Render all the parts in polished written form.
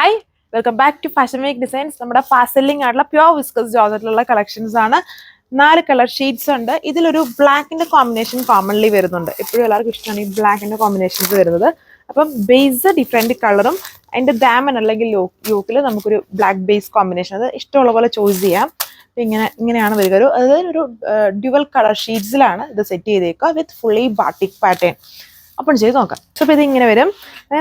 Hi, welcome back to fashion week designs. നമ്മുടെ fast selling ആയിട്ടുള്ള pure viscose ജോർജറ്റിലുള്ള collections ആണ്. 4 കളർ ഷീറ്റ്സ് ഉണ്ട്. ഇതിലൊരു ബ്ലാക്കിന്റെ കോമ്പിനേഷൻ കോമൺലി വരുന്നുണ്ട്. എപ്പോഴും എല്ലാവർക്കും ഇഷ്ടമാണ് ഈ ബ്ലാക്കിന്റെ കോമ്പിനേഷൻസ് വരുന്നത്. അപ്പം ബേസ് ഡിഫറെന്റ് കളറും അതിന്റെ ദാമൻ അല്ലെങ്കിൽ യോക്കിൽ നമുക്കൊരു ബ്ലാക്ക് ബേസ് കോമ്പിനേഷൻ, അത് ഇഷ്ടമുള്ള പോലെ ചോയ്സ് ചെയ്യാം. ഇങ്ങനെയാണ് വരിക. ഒരു ഡ്യുവൽ കളർ ഷീറ്റ്സിലാണ് ഇത് സെറ്റ് ചെയ്തേക്കുക വിത്ത് ഫുള്ളി ബാട്ടിക് പാറ്റേൺ. അപ്പം ചെയ്ത് നോക്കാം. സോ അപ്പോൾ ഇത് ഇങ്ങനെ വരും.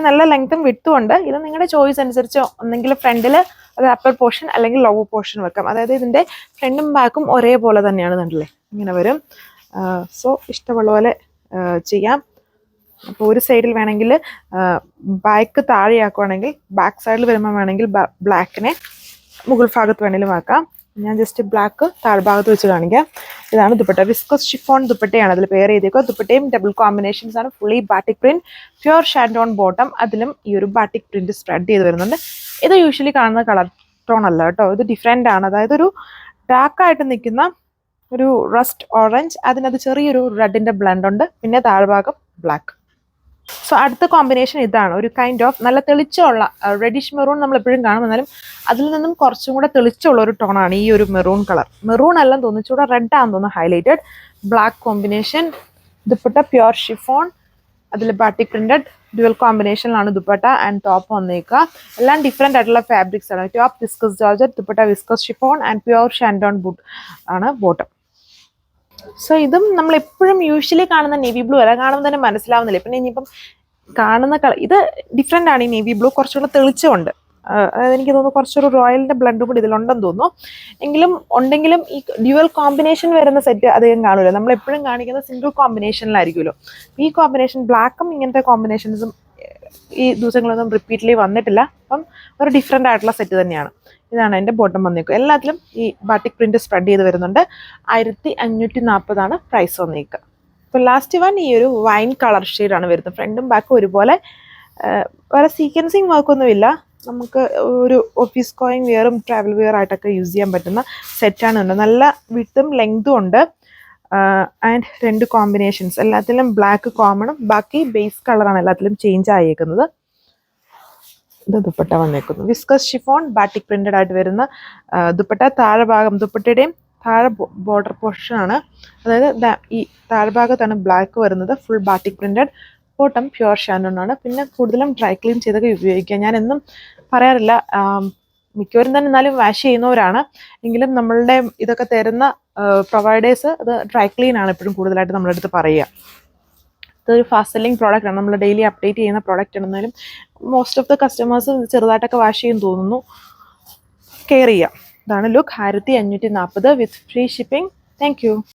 നല്ല ലെങ്ത്തും വിട്ടും ഉണ്ട്. ഇത് നിങ്ങളുടെ ചോയ്സ് അനുസരിച്ച് ഒന്നെങ്കിൽ ഫ്രണ്ടിൽ അത് അപ്പർ പോർഷൻ അല്ലെങ്കിൽ ലോവർ പോർഷൻ വെക്കാം. അതായത് ഇതിൻ്റെ ഫ്രണ്ടും ബാക്കും ഒരേപോലെ തന്നെയാണ്. കണ്ടില്ലേ, ഇങ്ങനെ വരും. സോ ഇഷ്ടമുള്ള പോലെ ചെയ്യാം. അപ്പോൾ ഒരു സൈഡിൽ വേണമെങ്കിൽ ബാക്ക് താഴെയാക്കുവാണെങ്കിൽ, ബാക്ക് സൈഡിൽ വരുമ്പോൾ വേണമെങ്കിൽ ബ്ലാക്കിനെ മുകൾ ഭാഗത്ത് വേണമെങ്കിലും ആക്കാം. ഞാൻ ജസ്റ്റ് ബ്ലാക്ക് താഴ്ഭാഗത്ത് വെച്ച് കാണിക്കാം. ഇതാണ് ദുപ്പട്ട. വിസ്കോസ് ഷിഫോൺ ദുപ്പട്ടയാണ് അതിൽ പെയർ ചെയ്തേക്കുക. ദുപ്പട്ടയും ഡബിൾ കോമ്പിനേഷൻസ് ആണ്. Fully batik print, pure shantoon bottom, അതിലും ഈ ഒരു ബാട്ടിക് പ്രിന്റ് സ്പ്രെഡ് ചെയ്ത് വരുന്നുണ്ട്. ഇത് യൂഷ്വലി കാണുന്ന കളർ ടോൺ അല്ല കേട്ടോ, ഇത് ഡിഫറെൻ്റ് ആണ്. അതായത് ഒരു ഡാർക്കായിട്ട് നിൽക്കുന്ന ഒരു റസ്റ്റ് ഓറഞ്ച്, അതിനകത്ത് ചെറിയൊരു റെഡിൻ്റെ ബ്ലെൻഡ് ഉണ്ട്, പിന്നെ താഴ്ഭാഗം ബ്ലാക്ക്. സോ അടുത്ത കോമ്പിനേഷൻ ഇതാണ്. ഒരു കൈൻഡ് ഓഫ് നല്ല തെളിച്ചമുള്ള റെഡിഷ് മെറൂൺ നമ്മൾ എപ്പോഴും കാണും, എന്നാലും അതിൽ നിന്നും കുറച്ചും കൂടെ തെളിച്ചുള്ള ഒരു ടോണാണ് ഈ ഒരു മെറൂൺ കളർ. മെറൂൺ അല്ലെന്ന് തോന്നുന്നു, ചൂടെ റെഡ് ആണെന്ന് തോന്നുന്നു highlighted. Black combination, dupatta pure chiffon, അതിൽ ബാട്ടിക് പ്രിന്റഡ് ഡ്യുവൽ കോമ്പിനേഷനിലാണ് ദുപ്പട്ട ആൻഡ് ടോപ്പ് വന്നേക്കുക. എല്ലാം ഡിഫറെൻ്റ് ആയിട്ടുള്ള ഫാബ്രിക്സ് ആണ്. Top viscose georgette, dupatta viscose chiffon and pure shantoon boot ആണ് ബോട്ടം. സോ ഇതും നമ്മൾ എപ്പോഴും യൂഷ്വലി കാണുന്ന നേവി ബ്ലൂ അല്ല, കാണുമ്പോൾ തന്നെ മനസ്സിലാവുന്നില്ല. പിന്നെ ഇനിയിപ്പം കാണുന്ന കളർ ഇത് ഡിഫറെൻ്റ് ആണ്. ഈ നേവി ബ്ലൂ കുറച്ചുകൂടെ തെളിച്ചമുണ്ട്. അതായത് എനിക്ക് തോന്നുന്നു കുറച്ചൊരു റോയലിൻ്റെ ബ്ലണ്ടും കൂടി ഇതിലുണ്ടെന്ന് തോന്നുന്നു. ഉണ്ടെങ്കിലും ഈ ഡ്യുവൽ കോമ്പിനേഷൻ വരുന്ന സെറ്റ് അധികം കാണില്ല. നമ്മൾ എപ്പോഴും കാണിക്കുന്ന സിംഗിൾ കോമ്പിനേഷനിലായിരിക്കുമല്ലോ. ഈ കോമ്പിനേഷൻ ബ്ലാക്കും ഇങ്ങനത്തെ കോമ്പിനേഷൻസും ഈ ദിവസങ്ങളൊന്നും റിപ്പീറ്റ്ലി വന്നിട്ടില്ല. അപ്പം ഒരു ഡിഫറെൻ്റ് ആയിട്ടുള്ള സെറ്റ് തന്നെയാണ്. ഇതാണ് എൻ്റെ ബോട്ടം വന്നേക്കുക. എല്ലാത്തിലും ഈ ബാട്ടിക് പ്രിന്റ് സ്പ്രെഡ് ചെയ്ത് വരുന്നുണ്ട്. 1540 പ്രൈസ് വന്നേക്കുക. ഇപ്പോൾ ലാസ്റ്റ് വൺ ഈ ഒരു വൈൻ കളർ ഷെയ്ഡാണ് വരുന്നത്. ഫ്രണ്ടും ബാക്കും ഒരുപോലെ. വേറെ സീക്വൻസിങ് വർക്കൊന്നുമില്ല. നമുക്ക് ഒരു ഓഫീസ് ഗോയിങ് വെയറും ട്രാവൽ വെയർ ആയിട്ടൊക്കെ യൂസ് ചെയ്യാൻ പറ്റുന്ന സെറ്റാണ് ഉണ്ട്. നല്ല വിട്ടും ലെങ്തും ഉണ്ട്. ആൻഡ് 2 കോമ്പിനേഷൻസ്, എല്ലാത്തിലും ബ്ലാക്ക് കോമണും ബാക്കി ബേസ് കളറാണ് എല്ലാത്തിലും ചേഞ്ച് ആയേക്കുന്നത്. ഇത് ദുപ്പട്ട വന്നേക്കുന്നു. വിസ്കസ് ഷിഫോൺ ബാട്ടിക് പ്രിന്റഡ് ആയിട്ട് വരുന്ന ദുപ്പട്ട. താഴെഭാഗം ദുപ്പട്ടയുടെയും താഴെ ബോർഡർ പോർഷൻ ആണ്. അതായത് ഈ താഴ്ഭാഗത്താണ് ബ്ലാക്ക് വരുന്നത്. Full batik printed. Bottom pure shantoon ആണ്. പിന്നെ കൂടുതലും ഡ്രൈ ക്ലീൻ ചെയ്തൊക്കെ ഉപയോഗിക്കുക. ഞാൻ എന്നും പറയാറില്ല, മിക്കവരും തന്നെ എന്നാലും വാഷ് ചെയ്യുന്നവരാണ്. എങ്കിലും നമ്മളുടെ ഇതൊക്കെ തരുന്ന പ്രൊവൈഡേഴ്സ് അത് ഡ്രൈ ക്ലീൻ ആണ് എപ്പോഴും കൂടുതലായിട്ട് നമ്മുടെ അടുത്ത് പറയുക. ഇതൊരു ഫാസ്റ്റ് സെല്ലിംഗ് പ്രോഡക്റ്റ് ആണ്. നമ്മൾ ഡെയിലി അപ്ഡേറ്റ് ചെയ്യുന്ന പ്രോഡക്റ്റ് ആണെന്നാലും മോസ്റ്റ് ഓഫ് ദ കസ്റ്റമേഴ്സ് ചെറുതായിട്ടൊക്കെ വാഷ് ചെയ്യും തോന്നുന്നു. കെയർ ചെയ്യാം. ഇതാണ് look. 1540 with free shipping. Thank U.